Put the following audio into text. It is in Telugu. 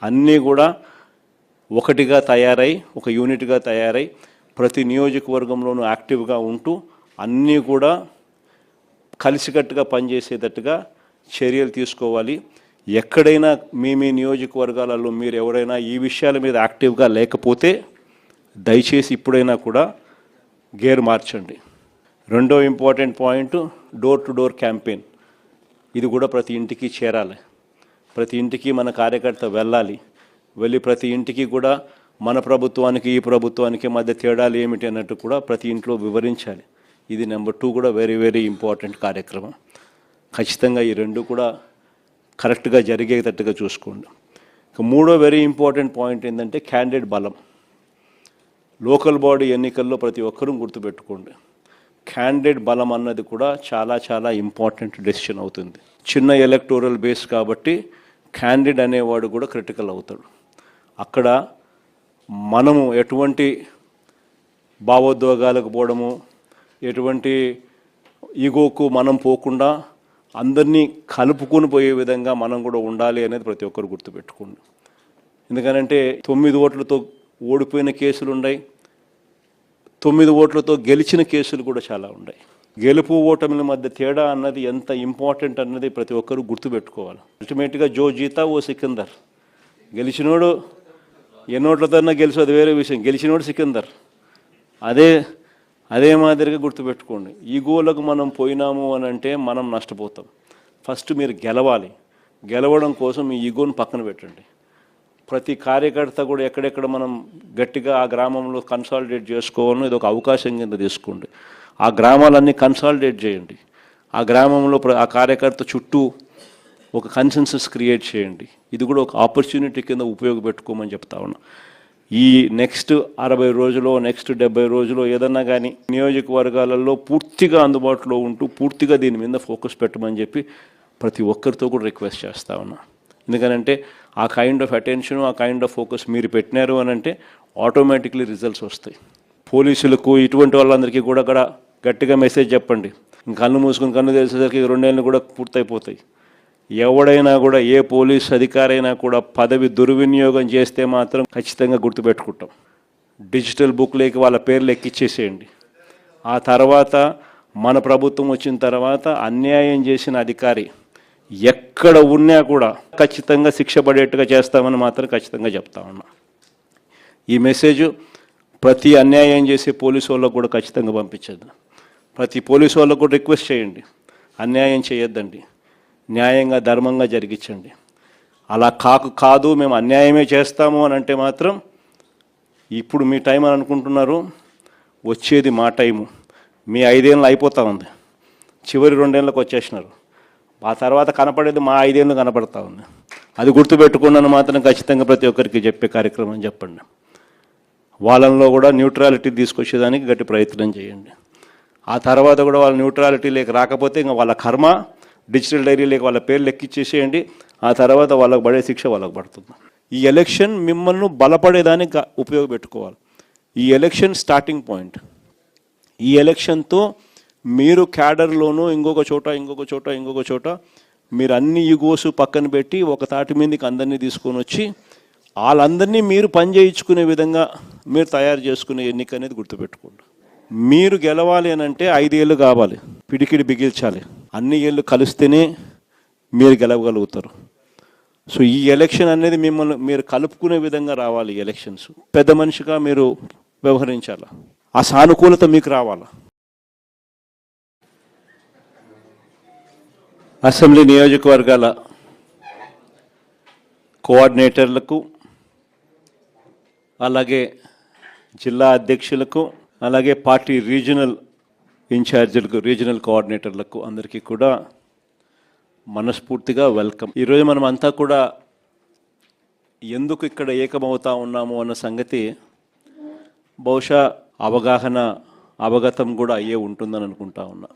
అన్నీ కూడా ఒకటిగా తయారై ఒక యూనిట్గా తయారై ప్రతి నియోజకవర్గంలోనూ యాక్టివ్గా ఉంటూ అన్నీ కూడా కలిసికట్టుగా పనిచేసేటట్టుగా చర్యలు తీసుకోవాలి. ఎక్కడైనా మీ నియోజకవర్గాలలో మీరు ఎవరైనా ఈ విషయాల మీద యాక్టివ్గా లేకపోతే దయచేసి ఇప్పుడైనా కూడా గేర్ మార్చండి. రెండో important point door to door campaign. ఇది కూడా ప్రతి ఇంటికి చేరాలి. ప్రతి ఇంటికి మన కార్యకర్త వెళ్ళాలి. వెళ్ళి ప్రతి ఇంటికి కూడా మన ప్రభుత్వానికి ఈ ప్రభుత్వానికి మధ్య తేడాలు ఏమిటి అన్నట్టు కూడా ప్రతి ఇంట్లో వివరించాలి. ఇది నెంబర్ 2 కూడా వెరీ వెరీ ఇంపార్టెంట్ కార్యక్రమం. ఖచ్చితంగా ఈ రెండు కూడా కరెక్ట్గా జరిగేటట్టుగా చూసుకోండి. ఇక మూడో వెరీ ఇంపార్టెంట్ పాయింట్ ఏంటంటే క్యాండిడేట్ బలం. లోకల్ బాడీ ఎన్నికల్లో ప్రతి ఒక్కరూ గుర్తుపెట్టుకోండి, క్యాండిడేట్ బలం అన్నది కూడా చాలా చాలా ఇంపార్టెంట్ డెసిషన్ అవుతుంది. చిన్న ఎలక్టోరల్ బేస్ కాబట్టి క్యాండిడేట్ అనేవాడు కూడా క్రిటికల్ అవుతాడు. అక్కడ మనము ఎటువంటి భావోద్వేగాలకు పోవడము, ఎటువంటి ఈగోకు మనం పోకుండా అందరినీ కలుపుకొని పోయే విధంగా మనం కూడా ఉండాలి అనేది ప్రతి ఒక్కరు గుర్తుపెట్టుకోండి. ఎందుకనంటే 9 ఓట్లతో ఓడిపోయిన కేసులు ఉన్నాయి, 9 ఓట్లతో గెలిచిన కేసులు కూడా చాలా ఉన్నాయి. గెలుపు ఓటమిల మధ్య తేడా అన్నది ఎంత ఇంపార్టెంట్ అన్నది ప్రతి ఒక్కరు గుర్తుపెట్టుకోవాలి. అల్టిమేట్గా జో జీతా ఓ సికిందర్. గెలిచినోడు ఎన్నోట్లతోన్నా గెలిచి అది వేరే విషయం, గెలిచినోడు సికిందర్. అదే మాదిరిగా గుర్తుపెట్టుకోండి. ఈ గోలకు మనం పోయినాము అని అంటే మనం నష్టపోతాం. ఫస్ట్ మీరు గెలవాలి. గెలవడం కోసం మీ ఈగోను పక్కన పెట్టండి. ప్రతి కార్యకర్త కూడా ఎక్కడెక్కడ మనం గట్టిగా ఆ గ్రామంలో కన్సాలిడేట్ చేసుకోవాలని ఇది ఒక అవకాశం కింద తీసుకోండి. ఆ గ్రామాలన్నీ కన్సాలిడేట్ చేయండి. ఆ గ్రామంలో ఆ కార్యకర్త చుట్టూ ఒక కన్సెన్సస్ క్రియేట్ చేయండి. ఇది కూడా ఒక ఆపర్చునిటీ కింద ఉపయోగపెట్టుకోమని చెప్తా ఉన్నా. ఈ నెక్స్ట్ 60 రోజులో నెక్స్ట్ 70 రోజులో ఏదన్నా కానీ నియోజకవర్గాలలో పూర్తిగా అందుబాటులో ఉంటూ పూర్తిగా దీని మీద ఫోకస్ పెట్టమని చెప్పి ప్రతి ఒక్కరితో కూడా రిక్వెస్ట్ చేస్తా ఉన్నా. ఎందుకనంటే ఆ కైండ్ ఆఫ్ అటెన్షన్, ఆ కైండ్ ఆఫ్ ఫోకస్ మీరు పెట్టినారు అని అంటే ఆటోమేటిక్లీ రిజల్ట్స్ వస్తాయి. పోలీసులకు ఇటువంటి వాళ్ళందరికీ కూడా గట్టిగా మెసేజ్ చెప్పండి. కన్ను మూసుకుని కన్ను తెలిసేసరికి 2 ఏళ్ళు కూడా పూర్తయిపోతాయి. ఎవడైనా కూడా ఏ పోలీస్ అధికారైనా కూడా పదవి దుర్వినియోగం చేస్తే మాత్రం ఖచ్చితంగా గుర్తుపెట్టుకుంటాం. డిజిటల్ బుక్లోకి వాళ్ళ పేర్లు ఎక్కిచ్చేసేయండి. ఆ తర్వాత మన ప్రభుత్వం వచ్చిన తర్వాత అన్యాయం చేసిన అధికారి ఎక్కడ ఉన్నా కూడా ఖచ్చితంగా శిక్ష పడేట్టుగా చేస్తామని మాత్రం ఖచ్చితంగా చెప్తా ఉన్నా. ఈ మెసేజ్ ప్రతి అన్యాయం చేసే పోలీసు వాళ్ళకు కూడా ఖచ్చితంగా పంపించద్దు. ప్రతి పోలీసు వాళ్ళకు కూడా రిక్వెస్ట్ చేయండి, అన్యాయం చేయొద్దండి, న్యాయంగా ధర్మంగా జరిగించండి. అలా కాదు మేము అన్యాయమే చేస్తాము అని అంటే మాత్రం ఇప్పుడు మీ టైం అని అనుకుంటున్నారు, వచ్చేది మా టైము. మీ 5 ఏళ్ళు అయిపోతూ ఉంది, చివరి 2 ఏళ్ళకి వచ్చేసినారు. ఆ తర్వాత కనపడేది మా 5 ఏళ్ళు కనపడతా ఉంది. అది గుర్తుపెట్టుకున్నాను మాత్రం ఖచ్చితంగా ప్రతి ఒక్కరికి చెప్పే కార్యక్రమం చెప్పండి. వాళ్ళల్లో కూడా న్యూట్రాలిటీ తీసుకొచ్చేదానికి గట్టి ప్రయత్నం చేయండి. ఆ తర్వాత కూడా వాళ్ళ న్యూట్రాలిటీ లేక రాకపోతే ఇంకా వాళ్ళ కర్మ, డిజిటల్ డైరీ లేక వాళ్ళ పేర్లు ఎక్కిచ్చేసేయండి. ఆ తర్వాత వాళ్ళకు పడే శిక్ష వాళ్ళకు పడుతుంది. ఈ ఎలక్షన్ మిమ్మల్ని బలపడేదానికి ఉపయోగపెట్టుకోవాలి. ఈ ఎలక్షన్ స్టార్టింగ్ పాయింట్. ఈ ఎలక్షన్తో మీరు క్యాడర్లోనూ ఇంకొక చోట మీరు అన్ని ఈగోస్ పక్కన పెట్టి ఒక తాటి మీదకి అందరినీ తీసుకొని వచ్చి వాళ్ళందరినీ మీరు పని చేయించుకునే విధంగా మీరు తయారు చేసుకునే ఎన్నిక అనేది గుర్తుపెట్టుకోండి. మీరు గెలవాలి అని అంటే 5 ఏళ్ళు కావాలి, పిడికిడి బిగించాలి. అన్ని ఏళ్ళు కలిస్తేనే మీరు గెలవగలుగుతారు. సో ఈ ఎలక్షన్ అనేది మిమ్మల్ని మీరు కలుపుకునే విధంగా రావాలి. ఎలక్షన్స్ పెద్ద మనిషిగా మీరు వ్యవహరించాలి. ఆ సానుకూలత మీకు రావాలి. అసెంబ్లీ నియోజకవర్గాల కోఆర్డినేటర్లకు, అలాగే జిల్లా అధ్యక్షులకు, అలాగే పార్టీ రీజనల్ ఇన్ఛార్జీలకు, రీజనల్ కోఆర్డినేటర్లకు అందరికీ కూడా మనస్ఫూర్తిగా వెల్కమ్. ఈరోజు మనం అంతా కూడా ఎందుకు ఇక్కడ ఏకమవుతా ఉన్నాము అన్న సంగతి బహుశా అవగతం కూడా అయ్యే ఉంటుందని అనుకుంటా ఉన్నా.